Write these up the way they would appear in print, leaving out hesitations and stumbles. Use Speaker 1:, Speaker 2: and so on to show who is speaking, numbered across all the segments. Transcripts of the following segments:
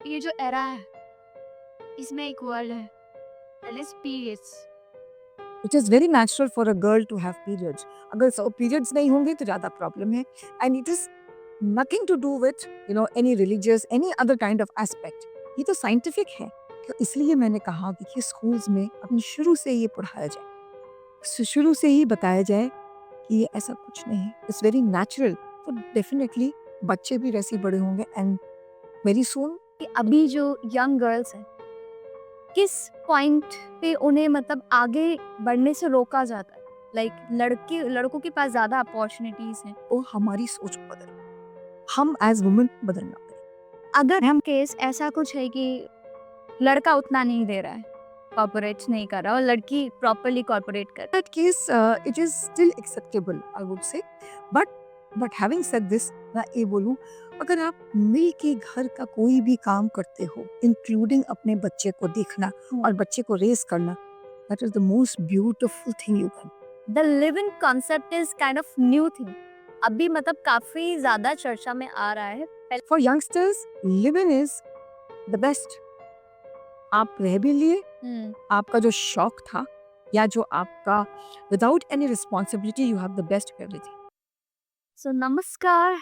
Speaker 1: ये जो एरा है, इसमें एक वर्ड है, that is periods.
Speaker 2: It is very natural for a girl to have periods. अगर पीरियड्स नहीं होंगे तो ज़्यादा प्रॉब्लम है। And it is nothing to do with any religious any other kind of aspect. ये तो साइंटिफिक है। तो इसलिए मैंने कहा कि स्कूल्स में अपने शुरू से ये पढ़ाया जाए, शुरू से ही बताया जाए कि ये ऐसा कुछ नहीं है, इट्स वेरी नेचुरल। तो डेफिनेटली बच्चे भी वैसे ही बड़े होंगे एंड वेरी सून।
Speaker 1: कि अभी जो यंग गर्ल्स हैं, किस पॉइंट पे उन्हें मतलब आगे बढ़ने से रोका जाता है? लाइक लड़कों के पास ज़्यादा अपॉर्चुनिटीज़ हैं।
Speaker 2: वो हमारी सोच बदल, हम एज वुमेन बदलना पड़ेगा।
Speaker 1: अगर हम केस ऐसा कुछ है कि लड़का उतना नहीं दे रहा है, कॉर्पोरेट नहीं कर रहा और लड़की प्रॉपर्ली कॉर्पोरेट कर रही
Speaker 2: That case, it is still acceptable, I would say. But having said this, मैं ये बोलूँ, अगर आप मिल के घर का कोई भी काम करते हो, इंक्लूडिंग अपने बच्चे को देखना
Speaker 1: है।
Speaker 2: और बच्चे को रेस करना, that is the most beautiful thing you can.
Speaker 1: The live in concept is kind of new thing. अभी मतलब काफी ज्यादा चर्चा में आ रहा है।
Speaker 2: For youngsters, living is the best. आप रह भी लिए, आपका जो शौक था या जो आपका without any responsibility, you have the best of everything.
Speaker 1: सो नमस्कार,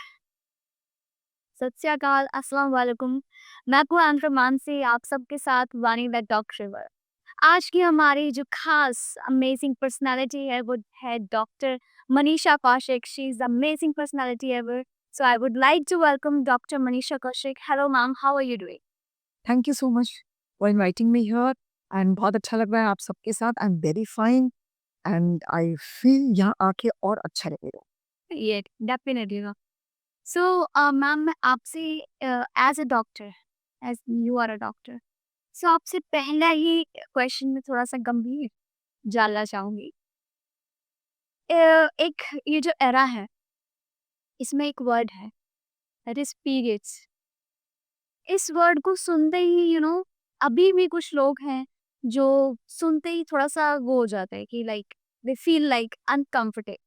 Speaker 1: सत श्री अकाल, अस्सलाम वालेकुम। मैं हूँ अंडरमान से आप सबके साथ वानी द डॉग रिवर। आज की हमारी जो खास अमेजिंग पर्सनालिटी है वो है doctor Manisha Kaushik. She is amazing personality ever. So I would like to welcome doctor Manisha Kaushik. Hello ma'am, how are you doing?
Speaker 2: Thank you so much for inviting me here and बहुत अच्छा लग रहा है आप सबके साथ। I am very fine and I feel यहाँ आके और अच्छा लगेगा।
Speaker 1: ये डेफिनेटली। सो मैम, मैं आपसे as a doctor, as you are a doctor, so आपसे पहला ही क्वेश्चन में थोड़ा सा गंभीर जानना चाहूंगी। एक ये जो एरा है, इसमें एक वर्ड है, दैट इज पीरियड्स। इस वर्ड को सुनते ही अभी भी कुछ लोग हैं जो सुनते ही थोड़ा सा वो हो जाता है कि like they feel like uncomfortable.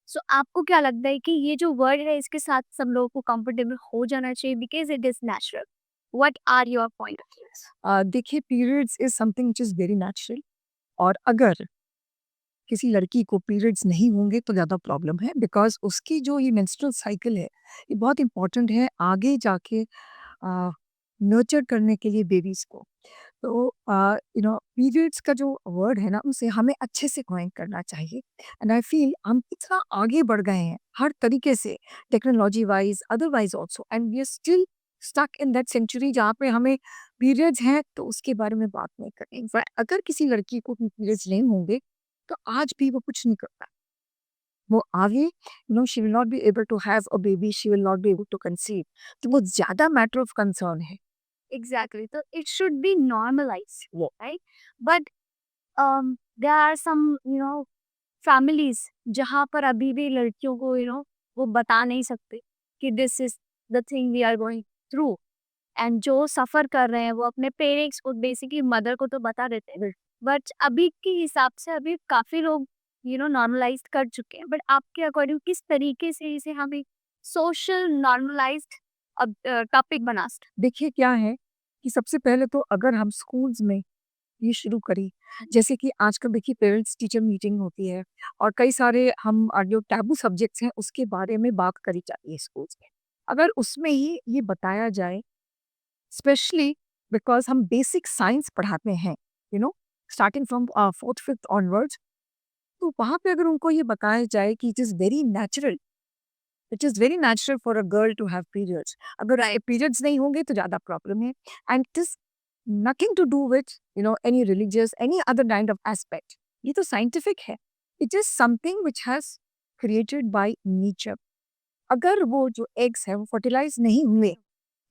Speaker 1: So आपको क्या लगता है कि ये जो वर्ड है इसके साथ सब लोगों को कंफर्टेबल हो जाना चाहिए because it is natural? What are your point of views?
Speaker 2: देखिए, periods is something which is very natural. और अगर किसी लड़की को पीरियड्स नहीं होंगे तो ज़्यादा प्रॉब्लम है, बिकॉज उसकी जो ये मेंस्ट्रुअल साइकिल है ये बहुत इंपॉर्टेंट है आगे जाके नर्चर करने के लिए बेबीज को। तो पीरियड्स का जो वर्ड है ना उसे हमें अच्छे से कॉइन करना चाहिए। एंड आई फील हम इतना आगे बढ़ गए हैं हर तरीके से, technology wise otherwise also, and we are still stuck in that century जहाँ पे हमें पीरियड्स हैं तो उसके बारे में बात नहीं करें। अगर किसी लड़की को पीरियड्स नहीं होंगे तो आज भी वो कुछ नहीं करता। वो आगे she will not be able to have a baby, she will not be able to conceive. तो वो ज्यादा मैटर ऑफ कंसर्न है।
Speaker 1: एग्जैक्टली, तो इट शुड बी नॉर्मलाइज,
Speaker 2: वो
Speaker 1: right? But there are some families जहाँ पर अभी भी लड़कियों को वो बता नहीं सकते कि this is the thing we are going through. And जो सफर कर रहे हैं वो अपने पेरेंट्स को, बेसिकली मदर को तो बता देते हैं। बट अभी के हिसाब से अभी काफी लोग नॉर्मलाइज कर चुके हैं। बट आपके अकॉर्डिंग किस तरीके से इसे हम एक सोशल नॉर्मलाइज्ड टॉपिक बना सकते
Speaker 2: देखिए क्या है कि सबसे पहले तो अगर हम स्कूल्स में ये शुरू करें, जैसे कि आजकल देखिए पेरेंट्स टीचर मीटिंग होती है और कई सारे हम जो टैबू सब्जेक्ट्स हैं उसके बारे में बात करी जाती है स्कूल्स में। अगर उसमें ही ये बताया जाए, स्पेशली बिकॉज हम बेसिक साइंस पढ़ाते हैं, starting from fourth fifth onwards, तो वहाँ पे अगर उनको ये बताया जाए कि it is very natural, it is very natural for a girl to have periods. अगर पीरियड्स नहीं होंगे तो ज़्यादा प्रॉब्लम है। And it is nothing to do with any religious any other kind of aspect. ये तो साइंटिफिक है। It is something which has created by nature. अगर वो जो एग्स है वो फर्टिलाइज नहीं हुए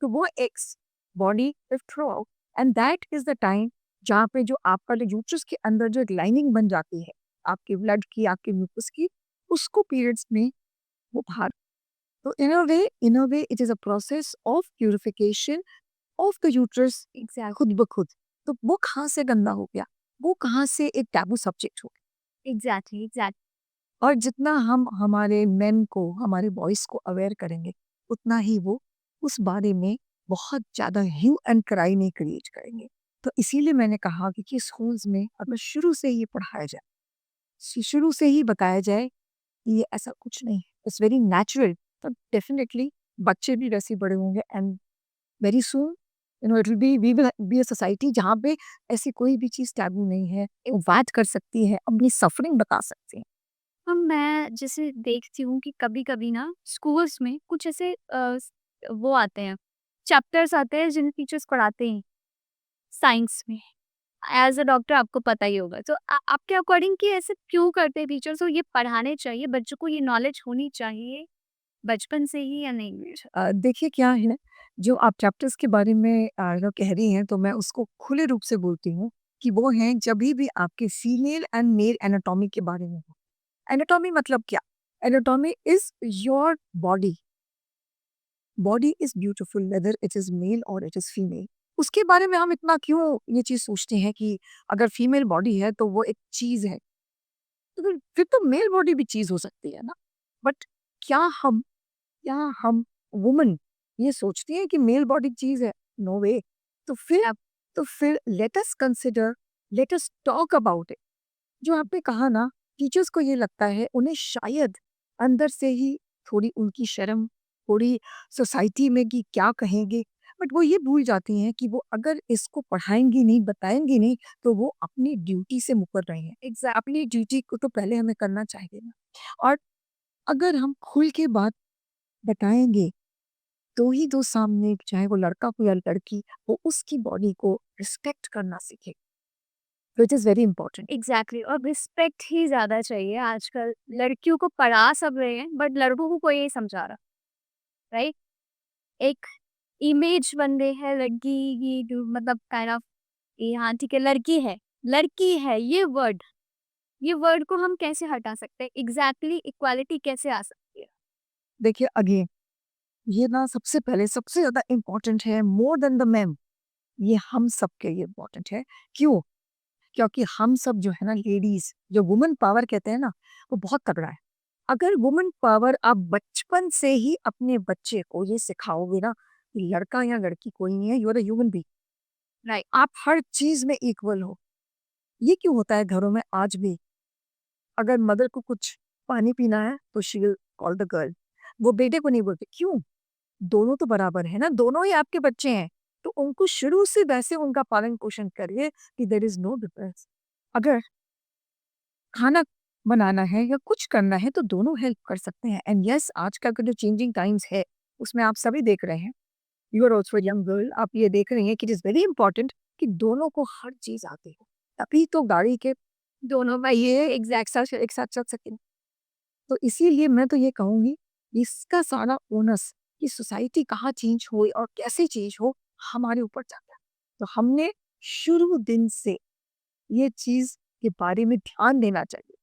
Speaker 2: तो वो eggs body will throw out, and that is the time जहाँ पे जो आपका जो यूट्रस के अंदर जो एक लाइनिंग बन जाती है आपके ब्लड की, आपके म्यूकस की, उसको पीरियड्स में वो बाहर। तो in a way it is a process of purification of the uterus
Speaker 1: exact
Speaker 2: खुद ब खुद। तो वो कहाँ से गंदा हो गया? वो कहाँ से एक टैबू सब्जेक्ट हो गया?
Speaker 1: एग्जैक्टली एग्जैक्ट
Speaker 2: और जितना हम हमारे मेन को, हमारे बॉयज़ को अवेयर करेंगे, उतना ही वो उस बारे में बहुत ज़्यादा ह्यू एंड क्राई नहीं क्रिएट करेंगे। तो इसीलिए मैंने कहा कि स्कूल्स में अगर शुरू से ही पढ़ाया जाए, शुरू से ही बताया जाए कि ये ऐसा कुछ नहीं है, इट्स वेरी नेचुरल, तो डेफिनिटली बच्चे भी वैसे ही बड़े होंगे and very soon it will be we will be a society जहाँ पे ऐसी कोई भी चीज़ टैबू नहीं है, वो बात कर सकती है, अपनी सफरिंग बता सकती है।
Speaker 1: हम मैं जैसे देखती हूँ कि कभी-कभी ना स्कूल्स में कुछ ऐसे वो आते हैं, चैप्टर्स आते हैं जिन्हें टीचर्स पढ़ाते हैं साइंस में। एज़ अ डॉक्टर आपको पता ही होगा। तो आपके अकॉर्डिंग कि ऐसे क्यों करते हैं टीचर्स और ये पढ़ाने चाहिए, बच्चों को ये नॉलेज होनी चाहिए बचपन से ही या नहीं?
Speaker 2: देखिए क्या है, जो आप चैप्टर्स के बारे में जो कह रही हैं, तो मैं उसको खुले रूप से बोलती हूँ कि वो हैं जभी भी आपके फीमेल एंड मेल एनाटॉमी के बारे में हो। एनाटॉमी मतलब क्या? Anatomy is your body. Body is beautiful whether it is male और इट इज़ फीमेल। उसके बारे में हम इतना क्यों ये चीज़ सोचते हैं कि अगर फीमेल बॉडी है तो वो एक चीज़ है। तो फिर तो मेल बॉडी भी चीज़ हो सकती है ना? बट क्या हम क्या हम वुमन ये सोचती हैं कि मेल बॉडी चीज़ है? नो वे। तो फिर
Speaker 1: अब
Speaker 2: तो फिर let us consider, let us talk about it. जो आपने कहा ना, टीचर्स को ये लगता है उन्हें शायद अंदर से ही थोड़ी उनकी शर्म, थोड़ी सोसाइटी में कि क्या कहेंगे, बट वो ये भूल जाती हैं कि वो अगर इसको पढ़ाएँगी नहीं, बताएँगी नहीं, तो वो अपनी ड्यूटी से मुकर रहे हैं। अपनी ड्यूटी को तो पहले हमें करना चाहिए ना। और अगर हम खुल के बात बताएँगे, तो ही तो सामने चाहे वो लड़का हो या लड़की, वो उसकी बॉडी को रिस्पेक्ट करना सीखे, which is very important.
Speaker 1: Exactly और रिस्पेक्ट ही ज़्यादा चाहिए आजकल। लड़कियों को पढ़ा सब रहे हैं बट लड़कों को कोई नहीं समझा रहा, राइट? एक इमेज बन गई है लड़की की जो मतलब काइंड ऑफ हाँ, ठीक है लड़की है ये वर्ड को हम कैसे हटा सकते हैं? एग्ज़ैक्टली इक्वालिटी कैसे आ सकती है?
Speaker 2: देखिए अगेन ये ना सबसे पहले सबसे ज़्यादा इम्पोर्टेंट है मोर देन द मैन, ये हम सब के लिए इम्पोर्टेंट है। क्यों? क्योंकि हम सब जो है ना लेडीज़, जो वुमन पावर कहते हैं ना, वो बहुत तगड़ा है। अगर वुमन पावर आप बचपन से ही अपने बच्चे को ये सिखाओगे ना कि लड़का या लड़की कोई नहीं है, you are a human being,
Speaker 1: right,
Speaker 2: आप हर चीज़ में इक्वल हो। ये क्यों होता है घरों में आज भी? अगर मदर को कुछ पानी पीना है तो she will call the girl, वो बेटे को नहीं बोलते, क्यों? दोनों तो बराबर है ना, दोनों ही आपके बच्चे हैं, तो उनको शुरू से वैसे उनका पालन-पोषण करिए कि देयर इज़ नो डिफरेंस। अगर खाना बनाना है या कुछ करना है तो दोनों हेल्प कर सकते हैं एंड येस आजकल का जो चेंजिंग टाइम्स है, उसमें आप सभी देख रहे हैं, you are also young girl, आप ये देख रही हैं कि इट इज़ वेरी इंपॉर्टेंट कि दोनों को हर चीज़ आती हो, तभी तो गाड़ी के दोनों पहिए एक साथ चल सकें। तो इसीलिए मैं तो ये कहूँगी, इसका सारा ओनस कि सोसाइटी कहाँ चेंज हुई और कैसे चेंज हो, हमारे ऊपर जाता है। तो हमने शुरू दिन से ये चीज़ के बारे में ध्यान देना चाहिए।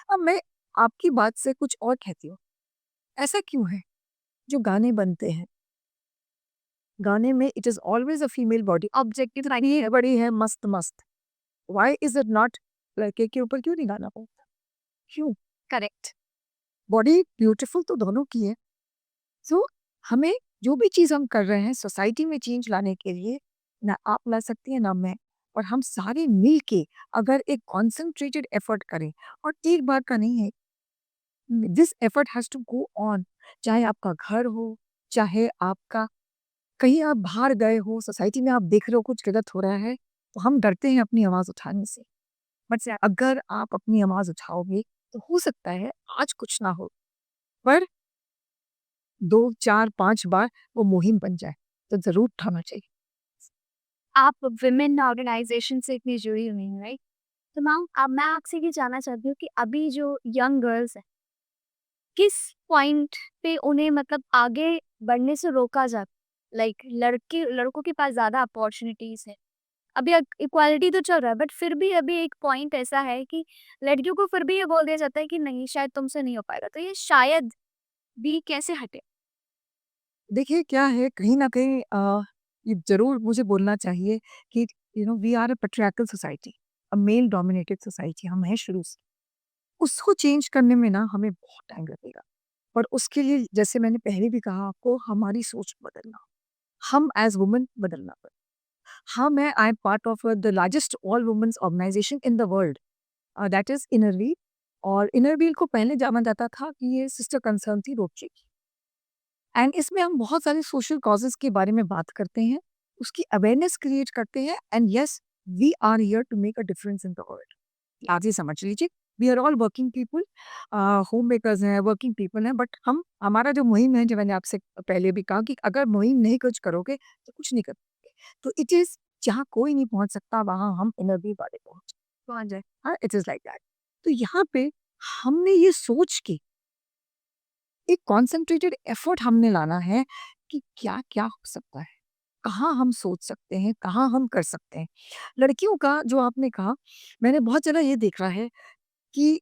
Speaker 2: अब मैं आपकी बात से कुछ और कहती हूँ, ऐसा क्यों है? जो गाने बनते हैं, गाने में it is always a female body, objective नहीं है, बड़ी है मस्त-मस्त। व्हाई इज़ इट नॉट लड़के के ऊपर क्यों नहीं गाना बनता? क्यों?
Speaker 1: करेक्ट।
Speaker 2: बॉडी ब्यूटीफुल तो दोनों की है। सो हमें जो भी चीज़ हम कर रहे हैं सोसाइटी में चेंज लाने के लिए, ना आप ला सकती हैं ना मैं, और हम सारे मिल के अगर एक कॉन्संट्रेटेड एफर्ट करें, और एक बार का नहीं है, this effort has to go on, चाहे आपका घर हो, चाहे आपका कहीं आप बाहर गए हो, सोसाइटी में आप देख रहे हो कुछ गलत हो रहा है, तो हम डरते हैं अपनी आवाज़ उठाने से। बट अगर आप अपनी आवाज़ उठाओगे, तो हो सकता है आज कुछ ना हो, पर 2, 4, 5 बार वो मुहिम बन जाए, तो ज़रूर उठाना चाहिए।
Speaker 1: आप विमेन ऑर्गेनाइज़ेशन से इतनी जुड़ी हुई हैं, राइट? तो मैम अब मैं आपसे ये जानना चाहती हूँ कि अभी जो यंग गर्ल्स हैं, किस पॉइंट पे उन्हें मतलब आगे बढ़ने से रोका जाता? लाइक लड़के लड़कों के पास ज़्यादा अपॉर्च्युनिटीज़ हैं। अभी इक्वालिटी तो चल रहा है बट फिर भी अभी एक पॉइंट ऐसा है कि लड़कियों को फिर भी ये बोल दिया जाता है कि नहीं शायद तुमसे नहीं हो पाएगा। तो ये शायद भी कैसे हटे?
Speaker 2: देखिए क्या है, कहीं न कहीं ये ज़रूर मुझे बोलना चाहिए कि we are a patriarchal society, a male dominated society हम हैं शुरू से। उसको चेंज करने में ना हमें बहुत टाइम लगेगा। पर उसके लिए जैसे मैंने पहले भी कहा आपको हमारी सोच बदलना, हम एज़ वुमेन बदलना पड़े। हाँ, I am part of the largest all women's organisation in the world, that is Inner Wheel. और इनर व्हील को पहले जाना जाता था कि ये सिस्टर कंसर्न थी रोटरी की। एंड इसमें हम बहुत सारे सोशल कॉजेज़ के बारे में बात करते हैं, उसकी अवेयरनेस क्रिएट करते हैं and yes, we are here to make a difference in the world. आप ये समझ लीजिए, we are all working people, home makers हैं, वर्किंग पीपल हैं, बट हमारा जो मुहिम है, जो मैंने आपसे पहले भी कहा कि अगर मुहिम नहीं कुछ करोगे, तो कुछ नहीं कर पाओगे। तो इट इज़ जहाँ कोई नहीं पहुँच सकता, वहाँ हम एनर्जी वाले पहुँच जाए। हाँ, इट इज़ लाइक दैट। तो यहाँ पे हमने ये सोच के एक कॉन्सन्ट्रेटेड एफर्ट हमने लाना है कि क्या-क्या हो सकता है? कहाँ हम सोच सकते हैं, कहाँ हम कर सकते हैं? लड़कियों का जो आपने कहा, मैंने बहुत जगह ये देखा है कि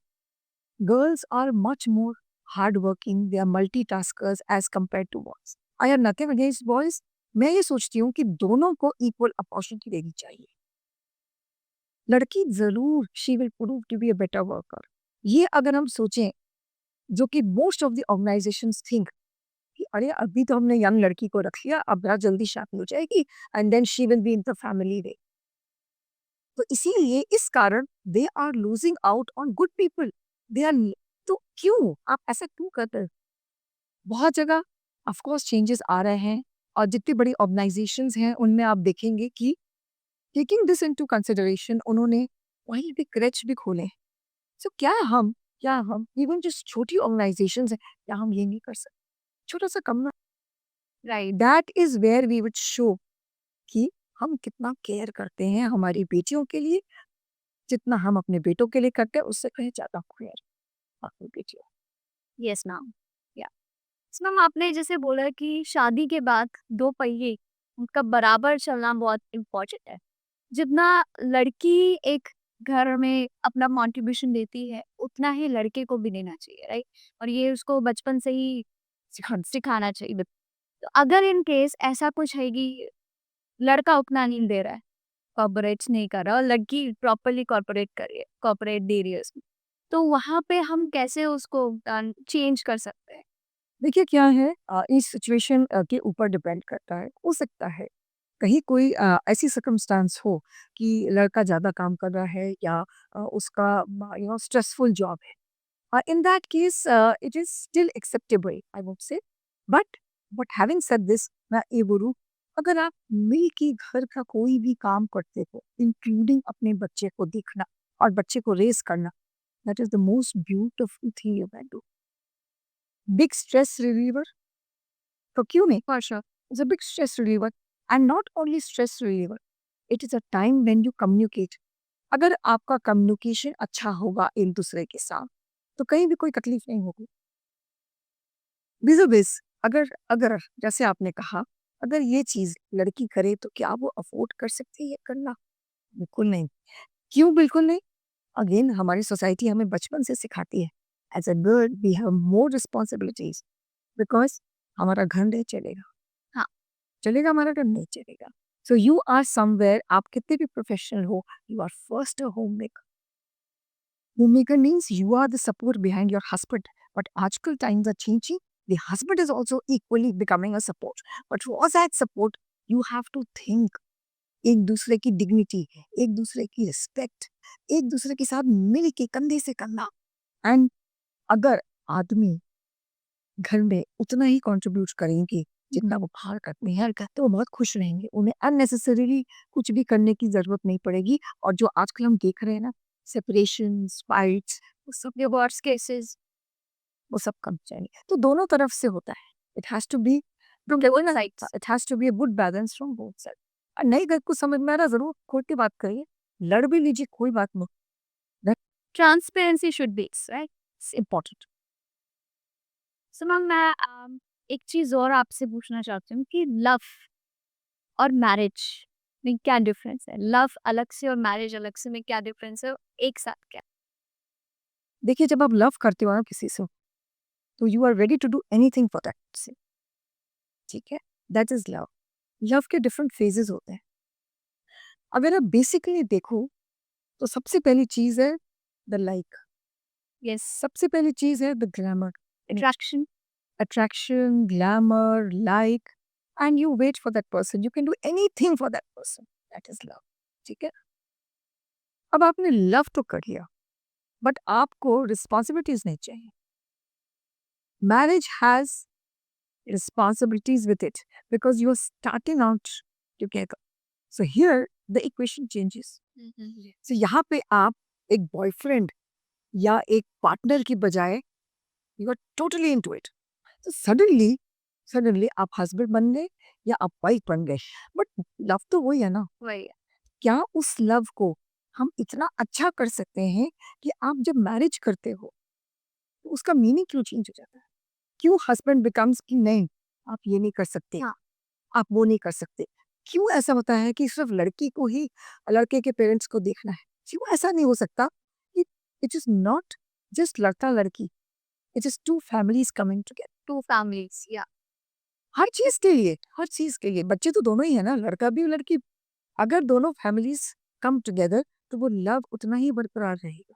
Speaker 2: girls are much more hardworking, they are multitaskers as compared to boys. I have nothing against boys. मैं ये सोचती हूँ कि दोनों को इक्वल अपॉर्चुनिटी देनी चाहिए। लड़की ज़रूर she will prove to be a better worker. ये अगर हम सोचें, जो कि most of the organisations think कि अरे अभी तो हमने यंग लड़की को रख लिया, अब बहुत जल्दी शादी हो जाएगी and then she will be in the family way. तो इसीलिए इस कारण they are losing out on good people. They are, तो क्यों आप ऐसा क्यों करते हैं? बहुत जगह ऑफ कोर्स चेंजेस आ रहे हैं और जितनी बड़ी ऑर्गेनाइजेशंस हैं उनमें आप देखेंगे कि टेकिंग दिस इनटू कंसिडरेशन उन्होंने वहीं पे क्रच भी खोले हैं। सो क्या हम इवन जो छोटी ऑर्गेनाइजेशंस हैं, क्या हम ये नहीं कर सकते? छोटा सा कम,
Speaker 1: right.
Speaker 2: That is where we would show कि हम कितना केयर करते हैं हमारी बेटियों के लिए, जितना हम अपने बेटों के लिए करते हैं उससे कहीं ज्यादा केयर अपनी बेटियों।
Speaker 1: Yes ma'am. या मैम, आपने जैसे बोला कि शादी के बाद दो पहिए उनका बराबर चलना बहुत इम्पोर्टेंट है। जितना लड़की एक घर में अपना कंट्रीब्यूशन देती है, उतना ही लड़के को भी देना चाहिए, राइट? और ये उसको बचपन से ही सिखाना चाहिए। तो अगर इन केस ऐसा कुछ है कि लड़का उतना नहीं दे रहा है, कोऑपरेट नहीं कर रहा और लड़की प्रॉपर्ली कोऑपरेट दे रही है उसमें, तो वहाँ पे हम कैसे उसको चेंज कर सकते हैं?
Speaker 2: देखिए क्या है, इस सिचुएशन के ऊपर डिपेंड करता है। हो सकता है कहीं कोई ऐसी सर्कमस्टांस हो कि लड़का ज़्यादा काम कर रहा है या उसका स्ट्रेसफुल जॉब है। In that case, it is still acceptable, I would say. But having said this, मैं ये बोलूँ, अगर आप मिल के घर का कोई भी काम करते हो, इंक्लूडिंग अपने बच्चे को देखना और बच्चे को रेस करना, that is the most beautiful thing you can do. Big stress reliever, तो क्यों नहीं?
Speaker 1: For sure.
Speaker 2: It's a big stress reliever, and not only stress reliever. It is a time when you communicate. अगर आपका communication अच्छा होगा एक दूसरे के साथ, तो कहीं भी कोई तकलीफ नहीं होगी। बीज़ो-बीज़, अगर अगर जैसे आपने कहा, अगर ये चीज़ लड़की करे तो क्या वो अफ़ोर्ड कर सकती है ये करना? बिल्कुल नहीं। क्यों बिल्कुल नहीं? अगेन हमारी सोसाइटी हमें बचपन से सिखाती है, as a girl we have more responsibilities, because हमारा घर नहीं चलेगा।
Speaker 1: हाँ।
Speaker 2: चलेगा हमारा घर? नहीं चलेगा। सो यू आर समव्हेयर, आप कितने भी प्रोफेशनल हो, you are first a homemaker. Homemaker means you are the support behind your husband. But आजकल times are changing. The husband is also equally becoming a support. But for that support, you have to think एक दूसरे की dignity, एक दूसरे की respect, एक दूसरे के साथ मिल के कंधे से कंधा। एंड अगर आदमी घर में उतना ही कंट्रीब्यूट करेंगे जितना वो बाहर करते हैं, तो वो बहुत खुश रहेंगे। उन्हें अननेसेसरीली कुछ भी करने की ज़रूरत नहीं पड़ेगी। और जो आजकल हम देख रहे हैं ना, सेपरेशंस, फाइट्स, वो सब
Speaker 1: डिवोर्स केसेस।
Speaker 2: वो सब कम जाएँगे। तो दोनों तरफ से होता है। It has to be,
Speaker 1: from both sides.
Speaker 2: It has to be a good balance from both side. नहीं अगर कुछ समझ में आ रहा ज़रूर खोल के बात करिए, लड़ भी लीजिए कोई बात नहीं,
Speaker 1: transparency should be, right?
Speaker 2: That's important.
Speaker 1: So ma'am, मैं एक चीज़ और आपसे पूछना चाहती हूँ कि लव और मैरिज में क्या डिफरेंस है? लव अलग से और मैरिज अलग से में क्या डिफरेंस है? एक साथ क्या?
Speaker 2: देखिए जब आप लव करते हो ना किसी से, तो you are ready to do anything for that person, ठीक है? That is love. लव के डिफरेंट फेजेस होते हैं। अगर आप बेसिकली देखो तो सबसे पहली चीज है द लाइक,
Speaker 1: Yes.
Speaker 2: सबसे पहली चीज है the glamour,
Speaker 1: Attraction.
Speaker 2: attraction, glamour, like, and you wait for that person. You can do anything for that person. That is love. ठीक है? अब आपने लव तो कर लिया, बट आपको रिस्पॉन्सिबिलिटीज नहीं चाहिए. Marriage has responsibilities with it because you're starting out together. So here the equation changes. So यहाँ पे आप एक बॉयफ्रेंड या एक पार्टनर की बजाय you are totally into it. तो सडनली आप हस्बैंड बन गए या आप वाइफ बन गए, बट लव तो वही है ना.
Speaker 1: वही.
Speaker 2: क्या उस लव को हम इतना अच्छा कर सकते हैं कि आप जब मैरिज करते हो तो उसका मीनिंग क्यों चेंज हो जाता है? क्यों हस्बैंड बिकम्स कि नहीं आप ये नहीं कर सकते,
Speaker 1: हाँ.
Speaker 2: आप वो नहीं कर सकते? क्यों ऐसा होता है कि सिर्फ लड़की को ही लड़के के पेरेंट्स को देखना है? क्यों ऐसा नहीं हो सकता कि इट इज नॉट जस्ट लड़का लड़की, it is two families coming together.
Speaker 1: 2 families. Yeah.
Speaker 2: हर चीज के लिए, हर चीज के लिए. बच्चे तो दोनों ही है ना, लड़का भी लड़की. अगर दोनों फैमिलीज कम टुगेदर तो वो लव उतना ही बरकरार रहेगा.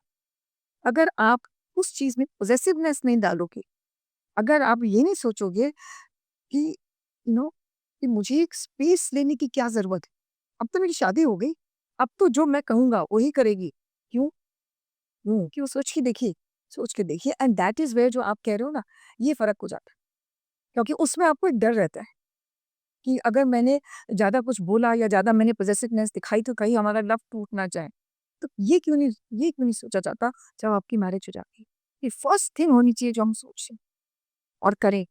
Speaker 2: अगर आप उस चीज में पोजेसिवनेस नहीं डालोगे, अगर आप ये नहीं सोचोगे कि कि मुझे एक स्पेस लेने की क्या जरूरत है, अब तो मेरी शादी हो गई, अब तो जो मैं कहूंगा वही करेगी. क्यों? क्यों? सोच के देखिए एंड दैट इज वेयर जो आप कह रहे हो ना, ये फर्क हो जाता है. क्योंकि उसमें आपको एक डर रहता है कि अगर मैंने ज़्यादा कुछ बोला या ज़्यादा मैंने पॉसेसिवनेस दिखाई तो कहीं हमारा लव टूट ना जाए. तो ये क्यों नहीं सोचा जाता जब आपकी मैरिज हो जाती है? ये फर्स्ट थिंग होनी चाहिए जो हम सोचें और करें.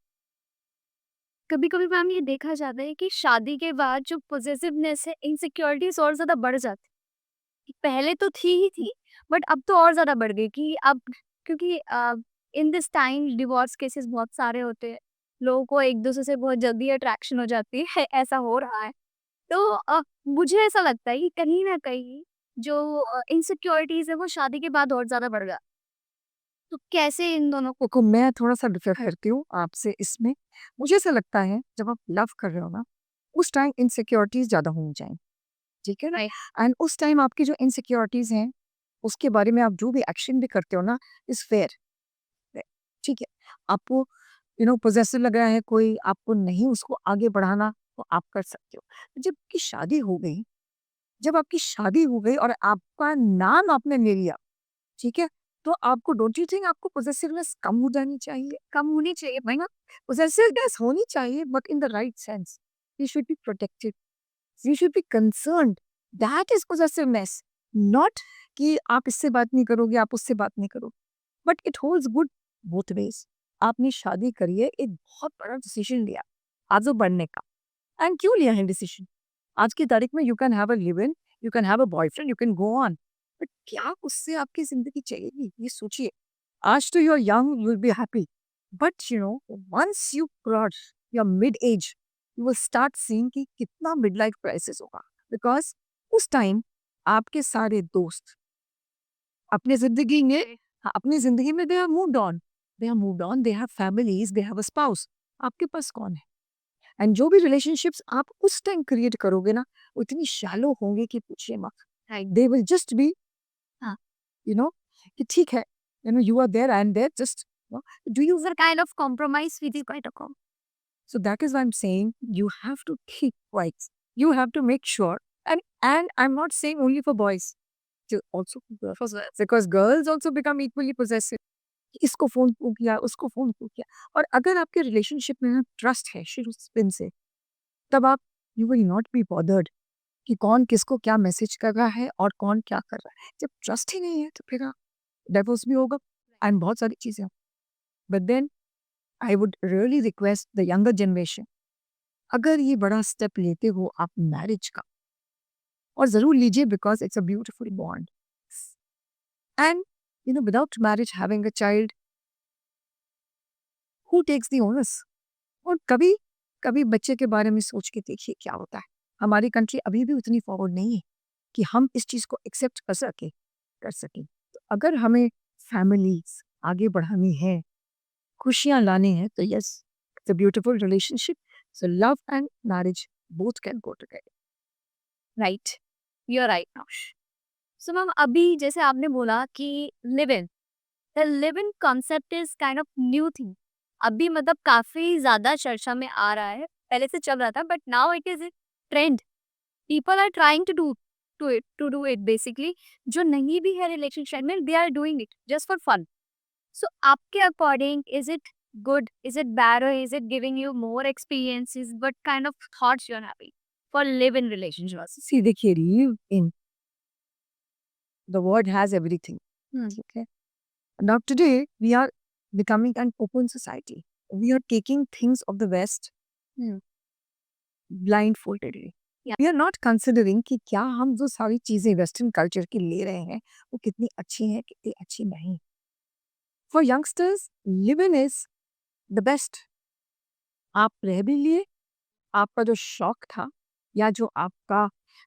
Speaker 1: कभी-कभी मैम ये देखा जाता है कि शादी के बाद जो पॉसेसिवनेस है, इनसिक्योरिटीज़ और ज़्यादा बढ़ जाती है. पहले तो थी ही थी, बट अब तो और ज़्यादा बढ़ गई कि अब क्योंकि in this time divorce cases बहुत सारे होते हैं. लोगों को एक-दूसरे से बहुत जल्दी अट्रैक्शन हो जाती है, ऐसा हो रहा है. तो मुझे ऐसा लगता है कि कहीं न कहीं जो इनसिक्योरिटीज़ है वो शादी के बाद और ज़्यादा बढ़ गया. तो कैसे इन दोनों को
Speaker 2: देखो मैं थोड़ा-सा डिफर करती हूँ आपसे इसमें. मुझे ऐसा लगता है जब आप लव कर रहे हो ना, उस टाइम इनसिक्योरिटीज़ ज़्यादा होनी चाहिए. ठीक है ना?
Speaker 1: राइट.
Speaker 2: एंड उस टाइम आपकी जो इनसिक्योरिटीज़ हैं, उसके बारे में आप जो भी एक्शन भी करते हो ना इज़ फेयर. ठीक है? आपको पॉसेसिव लग रहा है कोई, आपको नहीं उसको आगे बढ़ाना, तो आप कर सकते हो. जब आपकी शादी हो गई और आपका नाम आपने ले लिया, ठीक है? तो आपको डोंट यू थिंक आपको पॉसेसिवनेस कम हो जानी चाहिए?
Speaker 1: कम होनी चाहिए
Speaker 2: है ना? पॉसेसिवनेस होनी चाहिए but in the right sense. You should be protected. You should be concerned. That is possessiveness. Not कि आप इससे बात नहीं करोगे, आप उससे बात नहीं करोगे. But it holds good both ways. आपने शादी करी है, एक बहुत बड़ा डिसीजन लिया आगे बढ़ने का. एंड क्यों लिया है डिसीजन? आज की तारीख में you can have a live in, you can have a boyfriend, you can go on. But क्या उससे आपकी जिंदगी चलेगी? ये सोचिए. आज तो you are young, you will be happy. But once you cross your mid age, you will start seeing कि कितना मिड लाइफ क्राइसिस होगा. बिकॉज उस टाइम आपके सारे दोस्त अपनी जिंदगी में, हाँ, अपनी जिंदगी में they are moved on. They have families, they have a spouse. आपके पास कौन है? एंड जो भी रिलेशनशिप्स आप उस टाइम क्रिएट करोगे ना, वो इतनी शैलो होंगे कि पूछिए मत.
Speaker 1: Right.
Speaker 2: They will just be
Speaker 1: हाँ.
Speaker 2: यू नो कि ठीक है, you are there and there just do you.
Speaker 1: Is a kind of compromise which is quite a
Speaker 2: So that is why I'm saying you have to keep quiet. You have to make sure. And I'm not saying only for boys, also for girls.
Speaker 1: for girls.
Speaker 2: Because girls also become equally possessive. इसको phone क्यों किया, उसको phone क्यों किया. और अगर आपके relationship में ना ट्रस्ट है शुरू दिन से, तब आप you will not be bothered कि कौन किसको क्या मैसेज कर रहा है और कौन क्या कर रहा है. जब ट्रस्ट ही नहीं है तो फिर डिवोर्स भी होगा एंड बहुत सारी चीजें. But then I would really request the younger generation, अगर ये बड़ा स्टेप लेते हो आप मैरिज का, और जरूर लीजिए because it's a beautiful bond. And without marriage having a child, who takes the honours? और कभी कभी बच्चे के बारे में सोच के देखिए क्या होता है. हमारी कंट्री अभी भी उतनी फॉरवर्ड नहीं है कि हम इस चीज को एक्सेप्ट कर सके. तो अगर हमें फैमिलीज आगे बढ़ानी है, खुशियां लानी है, तो yes, it's a beautiful relationship. So love and marriage both can go together.
Speaker 1: Right, you are right Naush. So ma'am अभी जैसे आपने बोला कि live in, the live in concept is kind of new thing. अभी मतलब काफी ज्यादा चर्चा में आ रहा है, पहले से चल रहा था but now it is a trend. People are trying to do it basically. जो नहीं भी है रिलेशनशिप में, they are doing it just for fun. So आपके according is it good, is it bad, or is it giving you more experiences? What kind of thoughts you're having for live in relationships?
Speaker 2: See, देखिए, live in, the word has everything. Okay. Now today we are becoming an open society. We are taking things of the West blindfoldedly.
Speaker 1: Yeah.
Speaker 2: We are not considering कि क्या हम जो सारी चीजें western culture की ले रहे हैं वो कितनी अच्छी हैं, कितनी अच्छी नहीं. For youngsters, live-in is the best. आप रह भी लिए, आपका जो शौक था या जो आपका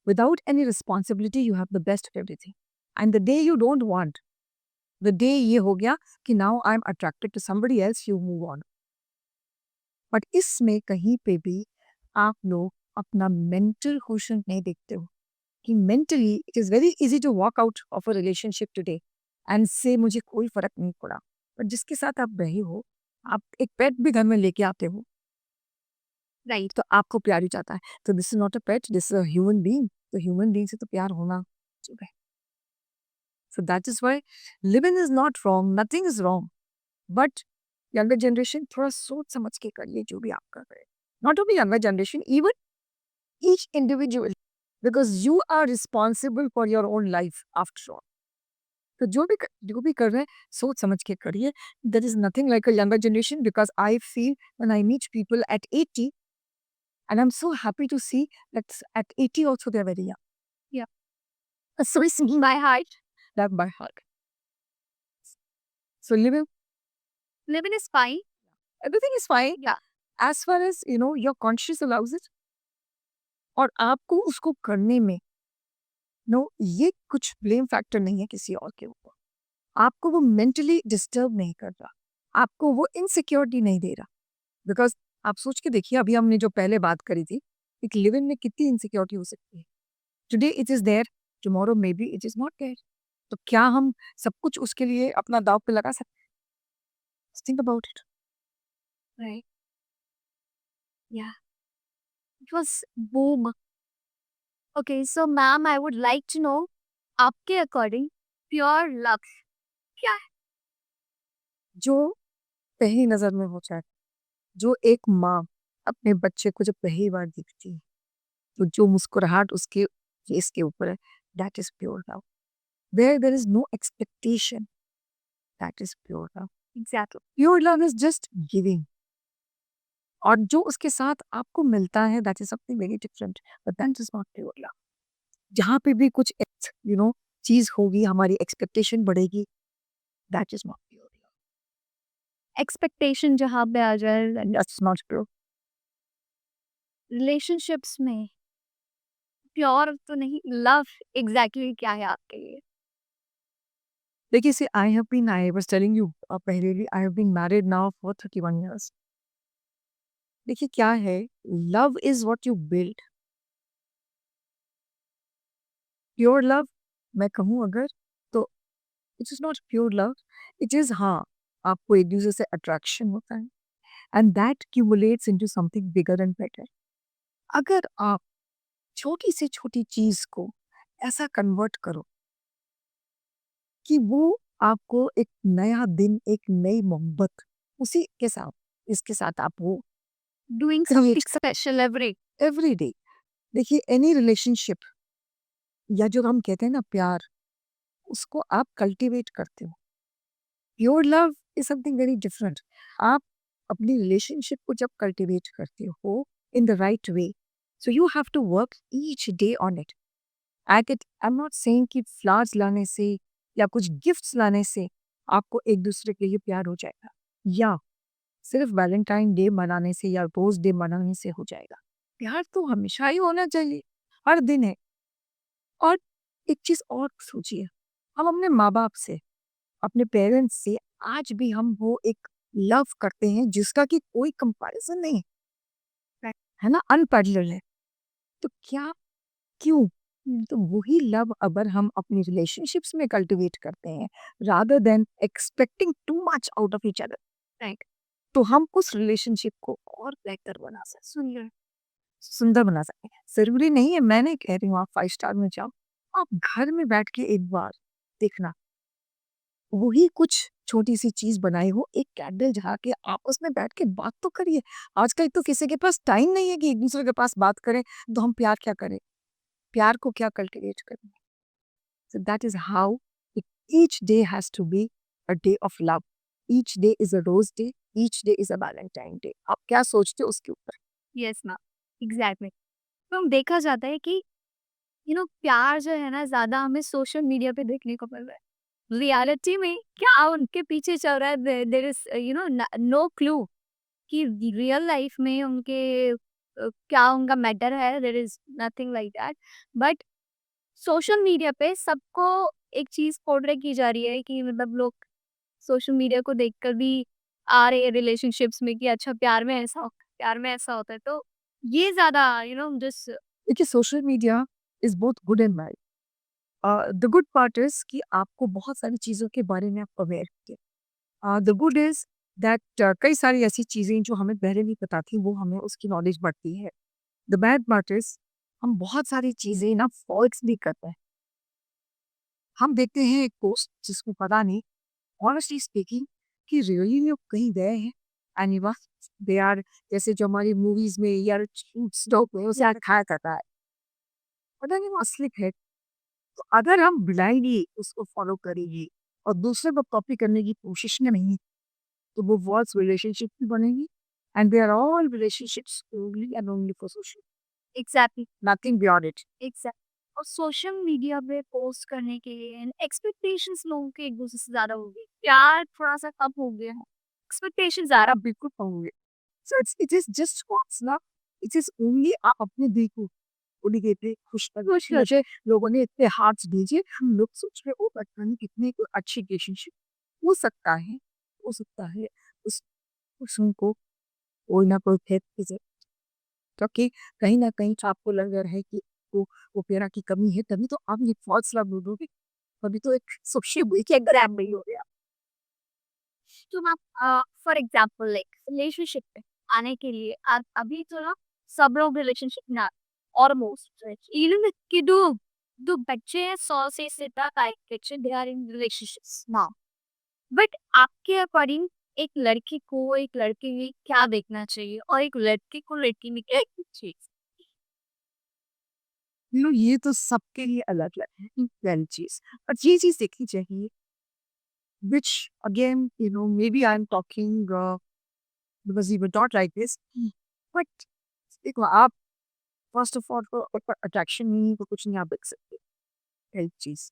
Speaker 2: without any responsibility you have the best of everything. And the day you don't want, the day ये हो गया कि now I'm attracted to somebody else, you move on. But इसमें कहीं पे भी आप लोग अपना मेंटल क्वेश्चन नहीं देखते हो कि mentally it is very easy to walk out of a relationship today and से मुझे कोई फर्क नहीं पड़ा, बट जिसके साथ आप रहे हो, आप एक पेट भी घर में लेके आते हो,
Speaker 1: Right.
Speaker 2: तो आपको प्यार ही चाहता है. तो this is not a pet, this is a human being. तो ह्यूमन बीइंग से तो प्यार होना चाहिए. So that is why living is not wrong, nothing is wrong, but younger generation थोड़ा सोच समझ के करिए जो भी आप कर रहे हैं. Not only younger generation, even each individual, because you are responsible for your own life after all. तो जो भी कर रहे हैं सोच समझ के करिए. There is nothing like a younger generation, because I feel when I meet people at 80, and I'm so happy to see that at 80 also they're very young.
Speaker 1: Yeah. So it's by heart.
Speaker 2: Love by heart. So living,
Speaker 1: Living is fine.
Speaker 2: everything is fine
Speaker 1: Yeah.
Speaker 2: as far as your conscience allows it. और आपको उसको करने में ये कुछ blame factor नहीं है किसी और के ऊपर. आपको वो मेंटली डिस्टर्ब नहीं कर रहा, आपको वो इनसिक्योरिटी नहीं दे रहा. बिकॉज आप सोच के देखिए, अभी हमने जो पहले बात करी थी, एक लिव इन में कितनी इनसिक्योरिटी हो सकती है. Today it is there, tomorrow maybe it is not there. तो क्या हम सब कुछ उसके लिए अपना दाव पे लगा सकते हैं? Think about it.
Speaker 1: Right. Yeah. It was boom. Okay, so ma'am, I would like to know, आपके according, pure love क्या है?
Speaker 2: जो पहली नजर में हो जाए, जो एक माँ अपने बच्चे को जब पहली बार देखती है, तो जो मुस्कुराहट उसके फेस के ऊपर है, that is pure love. Where there is no expectation, that is pure love.
Speaker 1: Exactly.
Speaker 2: Pure love is just giving. और जो उसके साथ आपको मिलता है, that is something very different, but that is not pure love. जहाँ पे भी कुछ चीज होगी, हमारी एक्सपेक्टेशन बढ़ेगी, that is not pure love.
Speaker 1: Expectation जहाँ पे आ जाए,
Speaker 2: दैट्स नॉट प्योर.
Speaker 1: relationships में प्योर तो नहीं, लव एग्जैक्टली क्या है आपके लिए?
Speaker 2: देखिए, see, I was telling you पहले, I have been married now for 31 years. देखिए क्या है, love is what you build. Pure love मैं कहूँ अगर, तो it is not pure love. It is, हाँ, आपको एक दूसरे से अट्रैक्शन होता है, and that cumulates into something bigger and better. अगर आप छोटी से छोटी चीज को ऐसा कन्वर्ट करो कि वो आपको एक नया दिन, एक नई मोहब्बत, उसी के साथ, इसके साथ आप वो
Speaker 1: Doing
Speaker 2: Create.
Speaker 1: something special
Speaker 2: every day. देखिए, एनी रिलेशनशिप या जो हम कहते हैं ना प्यार, उसको आप कल्टीवेट करते हो. Pure love is something very different. आप अपनी रिलेशनशिप को जब कल्टीवेट करते हो in the right way, so you have to work each day on it. I am not saying कि फ्लावर्स लाने से या कुछ गिफ्ट्स लाने से आपको एक दूसरे के लिए प्यार हो जाएगा, या सिर्फ वैलेंटाइन डे मनाने से या रोज डे मनाने से हो जाएगा. प्यार तो हमेशा ही होना चाहिए, हर दिन है. और एक चीज और सोचिए, हम अपने माँ बाप से, अपने पेरेंट्स से आज भी हम वो एक लव करते हैं जिसका कि कोई कंपैरिजन नहीं है ना, अनपैरेलल है. तो क्या क्यों? तो वही लव अगर हम अपनी रिलेशनशिप्स में कल्टीवेट करते हैं rather than expecting too much out of each other, right? तो हम उस रिलेशनशिप को और बेहतर बना सकते, सुंदर बना सकते हैं। ज़रूरी नहीं है, मैं नहीं कह रही हूँ आप 5 स्टार में जाओ। आप घर में बैठ के एक बार देखना, वही कुछ छोटी-सी चीज़ बनाई हो, एक कैंडल जला के आपस में बैठ के बात तो करिए। आजकल तो किसी के पास टाइम नहीं है कि एक-दूसरे के पास बात करें, तो हम प्यार क्या करें? प्यार को क्या कल्टीवेट करें? So that is how it, each day has to be a day of love. Each day is a rose day. Each day is a Valentine day. आप क्या सोचते हो उसके ऊपर?
Speaker 1: Yes ma'am, exactly. तो देखा जाता है कि प्यार जो है ना ज़्यादा हमें सोशल मीडिया पे देखने को मिल रहा है। रियलिटी में क्या उनके पीछे चल रहा है, देयर इज़ नो क्लू कि रियल लाइफ में उनके क्या उनका मैटर है, there is nothing like that. But social media पे सबको एक चीज़ पोर्ट्रे की जा रही है कि मतलब लोग सोशल मीडिया को देखकर भी आ रहे हैं रिलेशनशिप्स में कि अच्छा प्यार में ऐसा होता है, प्यार में ऐसा होता है। तो ये ज़्यादा जस्ट
Speaker 2: देखिए social media is both good and bad. The good part is कि आपको बहुत सारी चीज़ों के बारे में आप अवेयर होते हैं। द गुड इज़ दैट कई सारी ऐसी चीज़ें जो हमें पहले नहीं पता थी वो हमें उसकी नॉलेज बढ़ती है। द बैड पार्ट इज़ हम बहुत सारी चीज़ें ना फॉल्स भी करते हैं। हम देखते हैं एक पोस्ट जिसको पता नहीं ऑनेस्टली स्पीकिंग कि रियली लोग कहीं गए हैं एंड यू दे आर, जैसे जो हमारी मूवीज में या स्टॉक में उसे दिखाया करता है, पता नहीं वो असली है। तो अगर हम ब्लाइंडली उसको फॉलो करेंगे और दूसरे को कॉपी करने की कोशिश में नहीं, तो वो फॉल्स रिलेशनशिप भी बनेगी and they are all relationships only and only for social,
Speaker 1: exactly,
Speaker 2: nothing beyond it.
Speaker 1: Exact. और सोशल मीडिया पे पोस्ट करने के लिए एक्सपेक्टेशंस लोगों के एक दूसरे से ज़्यादा हो गई, प्यार थोड़ा सा कम हो गया है, एक्सपेक्टेशन ज़्यादा।
Speaker 2: आप बिल्कुल पाओगे। So it is just what's ना, इट इज ओनली आप अपने दिल को थोड़ी देर पे खुश कर,
Speaker 1: खुश कर
Speaker 2: मुझे लोगों ने इतने हार्ट्स भेजे, हम लोग सोच रहे ओ पता नहीं कितने कोई अच्छी रिलेशनशिप हो सकता है, हो सकता है उस उनको कोई ना कोई फेथ की, क्योंकि कहीं न कहीं तो आपको लग रहा है कि वो प्रेरणा की कमी है, तभी तो आप ये फॉल्स लव ढूँढोगे, तभी तो एक सोचिए वही कि ग्रैब नहीं हो गया।
Speaker 1: तो ma'am for example like relationship पे आने के लिए आप अभी तो ना सब लोग रिलेशनशिप ना ऑलमोस्ट इवन कि दो दो बच्चे हैं 100 से ज्यादा टाइप बच्चे they are in relationships now. But आपके अकॉर्डिंग एक लड़की को एक लड़के में क्या देखना चाहिए और एक लड़के को लड़की में क्या देखना चाहिए?
Speaker 2: ये तो सबके लिए अलग-अलग है, पहली चीज़। और ये चीज़ देखनी चाहिए which again maybe I am talking because you were not like this, but देखो आप फर्स्ट ऑफ ऑल तो अट्रैक्शन नहीं तो कुछ नहीं आप देख सकते, पहली चीज़।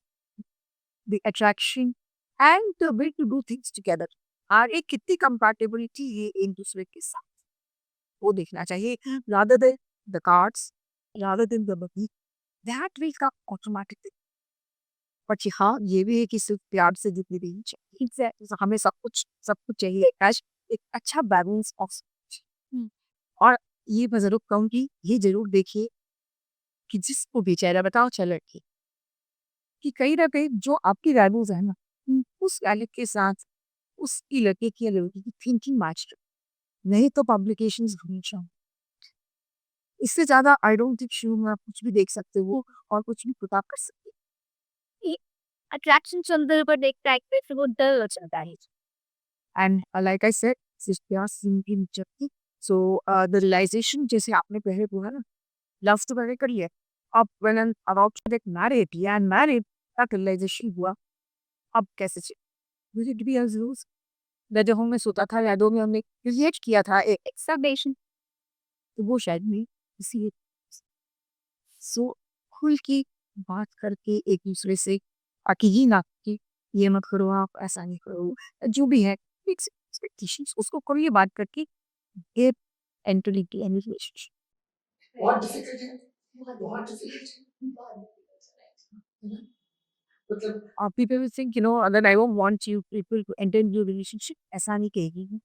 Speaker 2: The attraction and the way to do things together, और एक कितनी कंपैटिबिलिटी ये एक-दूसरे के साथ, वो देखना चाहिए rather than the cards, rather than the money, that will come automatically. But हाँ, ये भी है कि सिर्फ प्यार से ज़िंदगी नहीं चाहिए। तो हमें सब कुछ चाहिए, कैश एक अच्छा बैलेंस ऑफ
Speaker 1: हम्म,
Speaker 2: और ये मैं ज़रूर कहूँगी, ये ज़रूर देखिए कि जिसको भी चेहरा बताओ चाहे लड़की, कि कहीं न कहीं जो आपकी वैल्यूज़ है ना, उस वैल्यू के साथ उसकी लड़के की या लड़की की थिंकिंग मैच करे। नहीं तो पब्लिकेशंस हमेशा, इससे ज़्यादा आई डोंट थिंक श्योर में आप कुछ भी देख सकते हो और कुछ भी पुट अप कर सकते
Speaker 1: अट्रैक्शन चलते ऊपर देखता है फिर वो डर हो जाता है।
Speaker 2: हो। एंड लाइक आई सेड सिर्फ प्यार से ज़िंदगी नहीं चलती। सो द रियलाइज़ेशन जैसे आपने पहले बोला ना, लव तो पहले करी है। अब when I am about to get married या मैरिड, तब रियलाइज़ेशन हुआ, अब कैसे मुझे भी ज़रूर लहज़ों में सोता था, यादों में हमने क्रिएट किया था एक एक्सपेक्टेशन, तो वो शायद नहीं इसी सो खुल के बात करके एक-दूसरे से, ताकि ये ना कि ये मत करो आप, ऐसा नहीं करो, जो भी है फिक्स एक्सपेक्टेशंस उसको करिए बात करके, get enter into any relationship. बहुत डिफिकल्ट है, बहुत डिफिकल्ट है, बहुत डिफिकल्ट है। पीपल विल थिंक अगर I don't want you people to enter in your relationship, ऐसा नहीं कहेगी।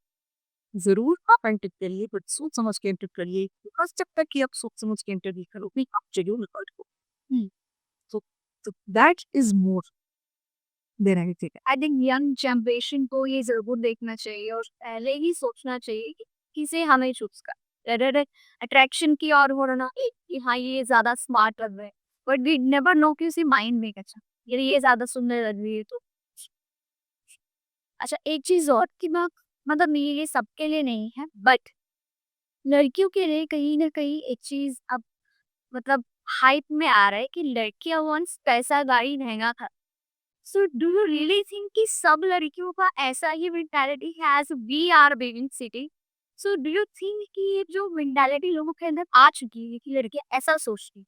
Speaker 2: ज़रूर आप एंटर करिए बट सोच समझ के एंटर करिए बिकॉज़ जब तक कि आप सोच समझ के एंटर नहीं करोगे आप ज़रूर निकाल दो।
Speaker 1: हुँ।
Speaker 2: So so that is more than anything.
Speaker 1: I think young generation को ये ज़रूर देखना चाहिए और पहले ही सोचना चाहिए कि किसे हमें चूज़ करना है। रेदर अट्रैक्शन की ओर होना कि हाँ, ये ज़्यादा स्मार्ट लग रहा है, बट वी नेवर नो कि उसके माइंड में अच्छा, ये ज़्यादा सुंदर लग रही है तो अच्छा एक चीज़ और कि मैं मतलब ये सबके लिए नहीं है बट लड़कियों के लिए कहीं न कहीं एक चीज़ अब मतलब हाइप में आ रहा है कि लड़कियाँ वन्स पैसा गाड़ी महँगा था। So do you really think कि सब लड़कियों का ऐसा ही मेंटालिटी है as we are big city? So do you think कि ये जो मेंटालिटी लोगों के अंदर आ चुकी है कि लड़कियाँ ऐसा सोचती हैं,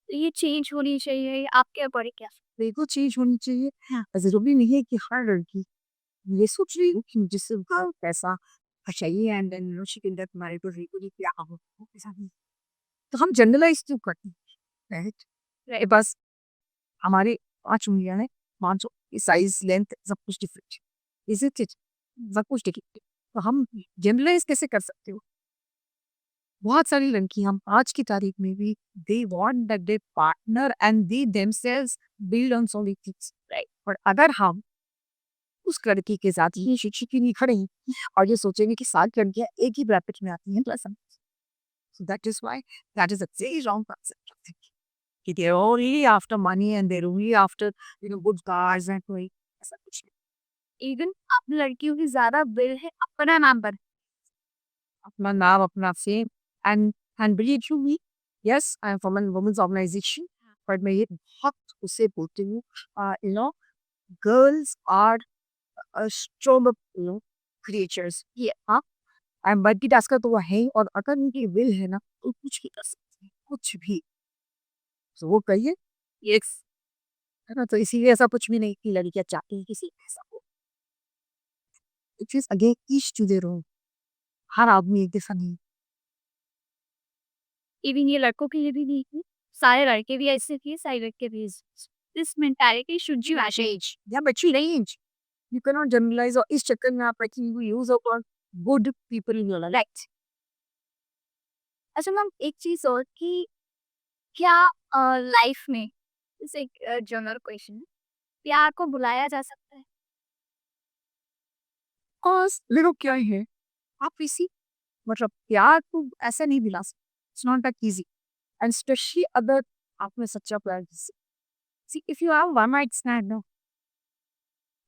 Speaker 1: तो ये चेंज होनी चाहिए, आपके अकॉर्डिंग क्या?
Speaker 2: देखो चीज़ होनी चाहिए।
Speaker 1: हाँ।
Speaker 2: ज़रूरी नहीं है कि हर लड़की ये सोच रही हो कि मुझे सिर्फ पैसा चाहिए and then you know she can get married to really क्या हो ऐसा नहीं। तो हम जनरलाइज़ क्यों करते हैं, राइट?
Speaker 1: राइट,
Speaker 2: बस हमारे 5 उँगलियाँ हैं, 5 साइज़, लेंथ सब कुछ डिफरेंट है। Isn't it? सब कुछ डिफरेंट है। तो हम जनरलाइज़ कैसे कर सकते हो? बहुत सारी लड़कियाँ आज की तारीख में भी they want that there partner and they themselves build on solid things, right? और अगर हम उस लड़की के साथ ये शिक्षित नहीं खड़े और ये सोचेंगे कि 7 लड़कियाँ एक ही ब्रैकेट में आती हैं प्लस हम, so that is why that is a very wrong concept of thinking कि they are only after money and they are only after you know good cars and कोई ऐसा कुछ नहीं।
Speaker 1: इवन अब लड़कियों की ज़्यादा बिल है अपना नाम पर।
Speaker 2: अपना नाम, अपना fame and believe you me, yes I am from an women's organisation but मैं ये बहुत उसे बोलती हूँ you know girls are strong you know creatures ये हाँ एंड मल्टीटास्कर तो वो है ही और अगर उनकी विल है ना तो कुछ भी कर सकते हैं, कुछ भी। तो वो कहिए यस है ना? तो इसीलिए ऐसा कुछ भी नहीं कि लड़कियाँ चाहती हैं किसी ऐसा हो। It is again each to their own. हर आदमी एक जैसा नहीं।
Speaker 1: इवन ये लड़कों के लिए भी नहीं थी, सारे लड़के भी ऐसे थे, सारे लड़के भी ऐसे थे। दिस मेंटालिटी शुड
Speaker 2: बच्ची मैसेज या बच्ची range you can not generalise और इस चक्कर में आप actually use of good people in your life, right?
Speaker 1: अच्छा मैम एक चीज़ और कि क्या लाइफ में जैसे एक जनरल क्वेश्चन है, प्यार को बुलाया जा सकता है?
Speaker 2: कॉज देखो क्या है आप इसी मतलब प्यार को ऐसा नहीं दिला सकते, it's not that easy and specially अगर आपने सच्चा प्यार किसी see if you have one night stand ना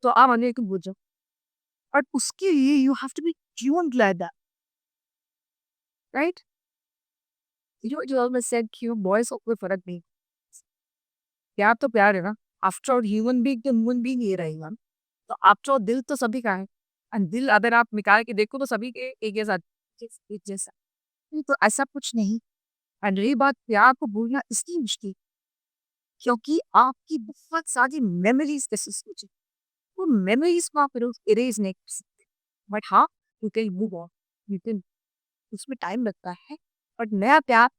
Speaker 2: तो आप अगले को भूल जाओ और उसके लिए यू हैव टू बी जीवन ग्लैड दैट, राइट? जो जो ऑलवेज सेड कि बॉयज को कोई फर्क नहीं, प्यार तो प्यार है ना, आफ्टर ऑल ह्यूमन बीइंग तो ह्यूमन बीइंग ही रहेगा। तो आफ्टर ऑल दिल तो सभी का है एंड दिल अगर आप निकाल के देखो तो सभी के एक जैसा एक जैसा। नहीं, तो ऐसा कुछ नहीं। एंड रही बात प्यार को भूलना इसलिए मुश्किल क्योंकि आपकी बहुत सारी मेमोरीज कैसे सोचे वो मेमोरीज को आप इरेज नहीं कर सकते। बट हाँ you can move on, you can, उसमें टाइम लगता है बट नया प्यार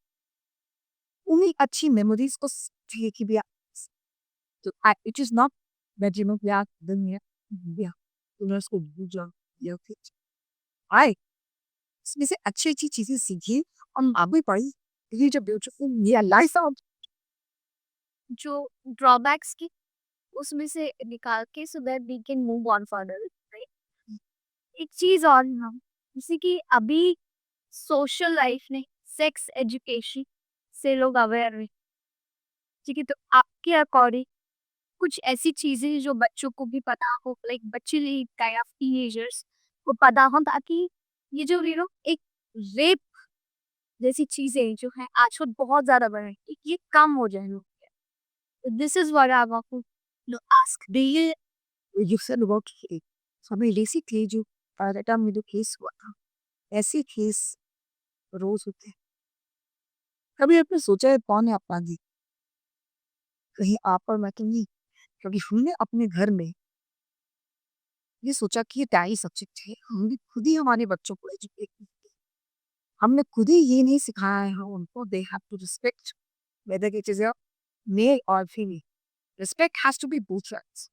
Speaker 2: उन्हीं अच्छी मेमोरीज को चाहिए कि भी आप तो it is not that you know प्यार दुनिया या तुमने उसको भूल जाओ या फिर आए इसमें से अच्छी-अच्छी चीज़ें सीखिए और आगे बढ़िए। ये जो ब्यूटीफुल ये लाइफ है
Speaker 1: जो ड्रॉबैक्स की उसमें से निकाल के so that we can move on further, right? एक चीज़ और मैम, जैसे कि अभी सोशल लाइफ ने सेक्स एजुकेशन से लोग अवेयर हुए, ठीक है? तो आपके अकॉर्डिंग कुछ ऐसी चीज़ें जो बच्चों को भी पता हो लाइक बच्चे काइंड ऑफ टीनेजर्स को पता हो ताकि ये जो एक रेप जैसी चीज़ें जो हैं आजकल बहुत ज़्यादा बढ़ रही हैं, ये कम हो जाए लोग के। This is what I want to ask do you
Speaker 2: you said about cake हमें बेसिकली जो पायरेटा में जो केस हुआ था ऐसे केस रोज होते हैं। कभी आपने सोचा है कौन है अपराधी? कहीं आप और मैं तो नहीं, क्योंकि हमने अपने घर में ये सोचा कि ये डायरी सब्जेक्ट है, हमने खुद ही हमारे बच्चों को एजुकेट नहीं किया। हमने खुद ही ये नहीं सिखाया है उनको they have to respect whether it is a male और female, respect has to be both sides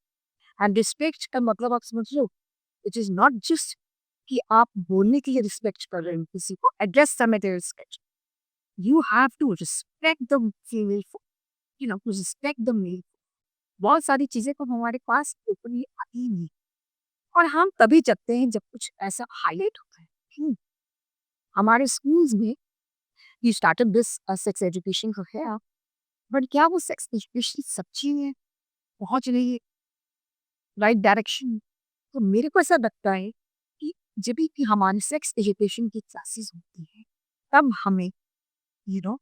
Speaker 2: and respect का मतलब आप समझ लो इट इज नॉट जस्ट कि आप बोलने के लिए रिस्पेक्ट कर रहे हो किसी को, address the matter respect. You have to respect the female, to respect the male. बहुत सारी चीजें तो हमारे पास ओपनली आती ही नहीं, और हम तभी जगते हैं जब कुछ ऐसा हाईलाइट होता है। हमारे स्कूल्स में ये स्टार्टेड दिस सेक्स एजुकेशन का है, बट क्या वो सेक्स एजुकेशन सच्ची में पहुंच रही है राइट डायरेक्शन? तो मेरे को ऐसा लगता है कि जब भी कि हमारी सेक्स एजुकेशन की क्लासेस होती है, तब हमें you know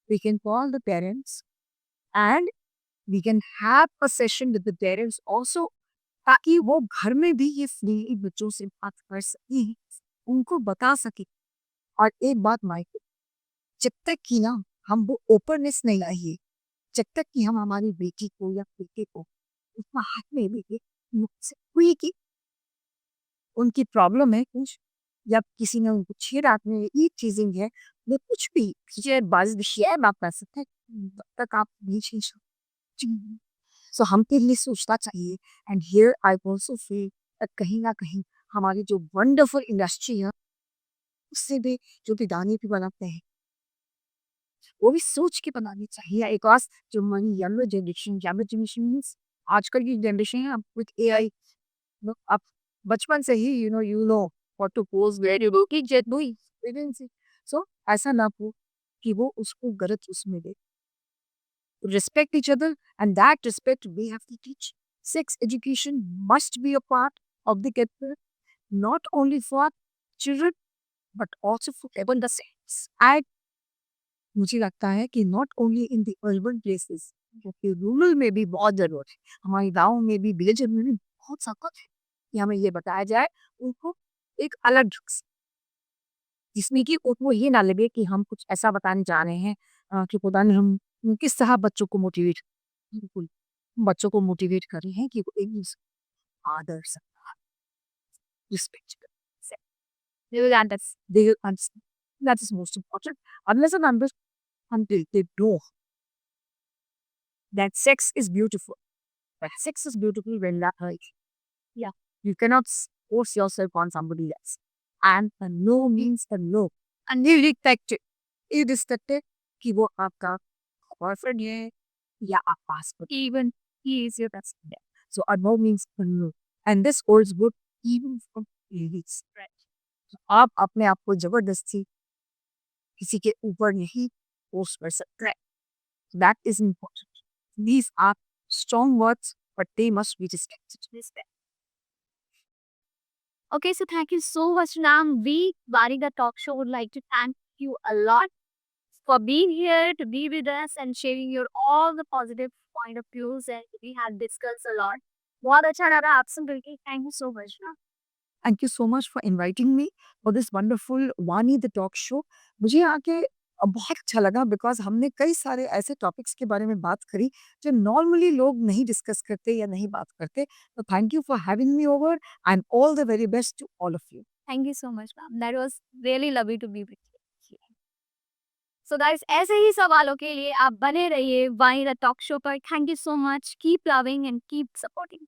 Speaker 2: we can call the parents and we can have a session with the parents also, ताकि वो घर में भी ये फ्रीली बच्चों से बात कर सके, उनको बता सके। और एक बात माइक, जब तक कि ना हम वो ओपननेस नहीं लाइए, जब तक कि हम हमारी बेटी को या बेटे को उसका हाथ में लेके मुझसे हुई कि उनकी प्रॉब्लम है कुछ, या किसी ने उनको छेड़ा, आपने ये चीजें है, वो कुछ भी शेयर आप कर सकते हैं, तब तक आप नहीं छीन सकते। सो हमके लिए सोचना चाहिए। And here I also feel कहीं ना कहीं हमारी जो वंडरफुल इंडस्ट्री है, उससे भी जो भी गाने भी बनाते हैं, वो भी सोच के बनानी चाहिए। एक और जो हमारी यंगर जनरेशन मीन्स आजकल की जनरेशन है, अब विद एआई आप बचपन से ही you know what to post where you की जेट हुई से। सो ऐसा ना हो कि वो उसको गलत उसमें दे। Respect each other, and that respect we have to teach. Sex education must be a part of the curriculum, not only for children but also for everyone the saints. And मुझे लगता है कि not only in the urban places, क्योंकि rural में भी बहुत जरूरत है, हमारे गाँव में भी विलेज में भी बहुत ताकत है कि हमें ये बताया जाए उनको एक अलग ढंग से, जिसमें कि उनको ये ना लगे कि हम कुछ ऐसा बताने जा रहे हैं कि पता नहीं हम किस तरह बच्चों को मोटिवेट, बिल्कुल बच्चों को मोटिवेट कर रहे हैं कि वो एक दूसरे को आदर सत्कार respect they will understand, they will understand. That is most important. Unless and until they know that sex is beautiful. But sex is beautiful when that hurts. Yeah. You cannot force yourself on somebody else. And a no means a no. And irrespective कि वो आपका boyfriend है या आप passport, even he is your best friend. So a no means a no. And this holds good even for ladies. Right. तो आप अपने आप को जबरदस्ती किसी के ऊपर नहीं फोर्स कर सकते। That is important. These are strong words, but they must be respected. Respect.
Speaker 1: Okay, so thank you so much, Nam. We, Varika Talk Show, would like to thank you a lot for being here to be with us and sharing your all the positive point of views, and we have discussed a lot. बहुत अच्छा लगा आपसे मिलके। Thank you so much. ना।
Speaker 2: Thank you so much for inviting me for this wonderful Wani the Talk Show. मुझे आके बहुत अच्छा लगा बिकॉज़ हमने कई सारे ऐसे टॉपिक्स के बारे में बात करी जो नॉर्मली लोग नहीं डिस्कस करते या नहीं बात करते। तो thank you for having me over and all the very best to all of you.
Speaker 1: Thank you so much, ma'am. That was really lovely to be with you. So guys, ऐसे ही सवालों के लिए आप बने रहिए वानी द टॉक शो पर। Thank you so much. Keep loving and keep supporting.